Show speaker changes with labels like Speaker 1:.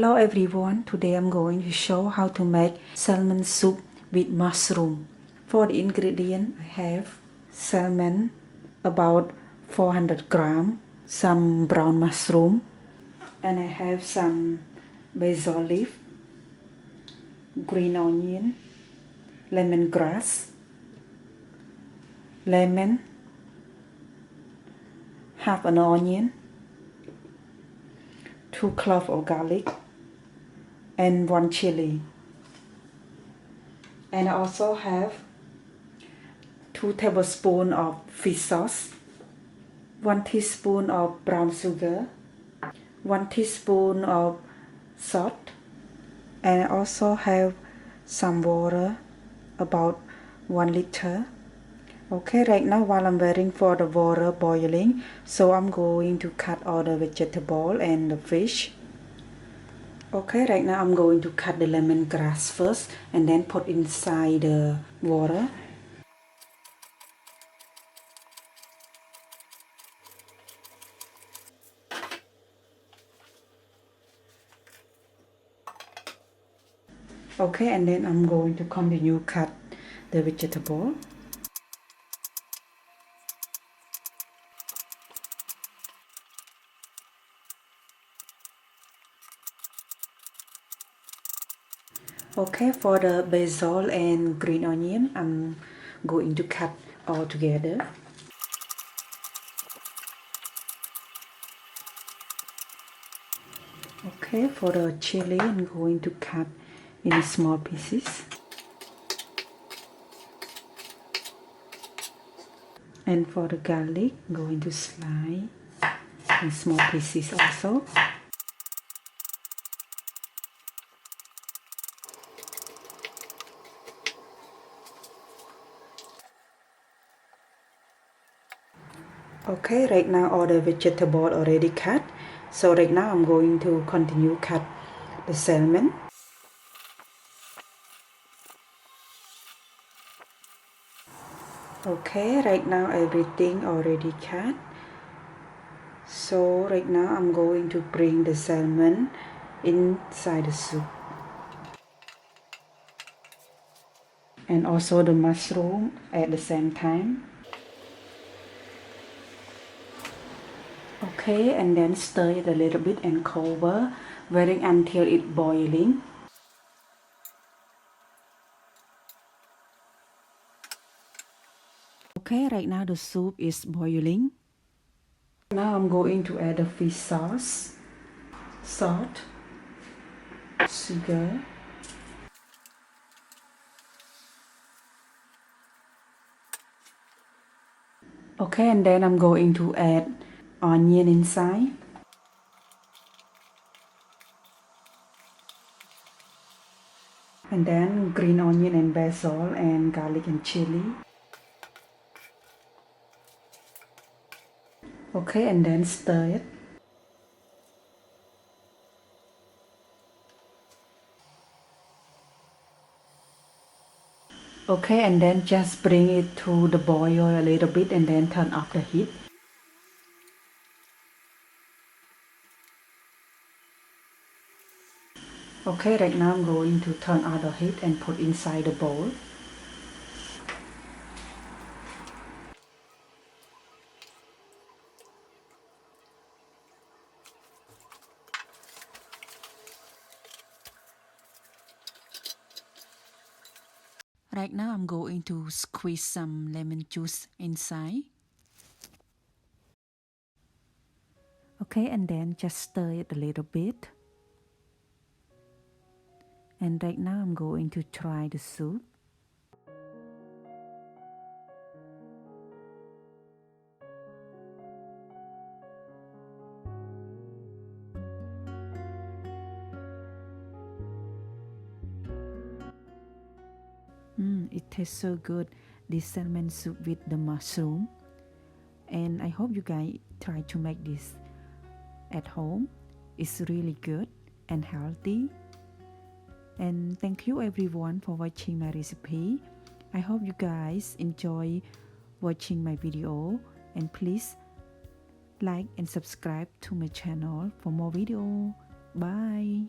Speaker 1: Hello everyone, today I'm going to show how to make salmon soup with mushroom. For the ingredient, I have salmon about 400 gram, some brown mushroom, and I have some basil leaf, green onion, lemongrass, lemon, half an onion, 2 cloves of garlic, and 1 chili. And I also have 2 tablespoons of fish sauce, 1 teaspoon of brown sugar, 1 teaspoon of salt, and I also have some water, about 1 liter. Okay, right now while I'm waiting for the water boiling, so I'm going to cut all the vegetable and the fish. Okay, right now I'm going to cut the lemongrass first and then put inside the water. Okay, and then I'm going to continue cut the vegetable. Okay, for the basil and green onion, I'm going to cut all together. Okay, for the chili, I'm going to cut in small pieces. And for the garlic, I'm going to slice in small pieces also. Okay, right now all the vegetable already cut. So right now I'm going to continue cut the salmon. Okay, right now everything already cut. So right now I'm going to bring the salmon inside the soup. And also the mushroom at the same time. Okay, and then stir it a little bit and cover, waiting until it's boiling. Okay, right now the soup is boiling. Now I'm going to add the fish sauce, salt, sugar, okay, and then I'm going to add onion inside. And then green onion and basil and garlic and chili. Okay, and then stir it. Okay, and then just bring it to the boil a little bit and then turn off the heat. Okay, right now I'm going to turn off the heat and put inside the bowl. Right now I'm going to squeeze some lemon juice inside. Okay, and then just stir it a little bit. And right now I'm going to try the soup. It tastes so good, this salmon soup with the mushroom. And I hope you guys try to make this at home. It's really good and healthy. And thank you everyone for watching my recipe. I hope you guys enjoy watching my video, and please like and subscribe to my channel for more video. Bye.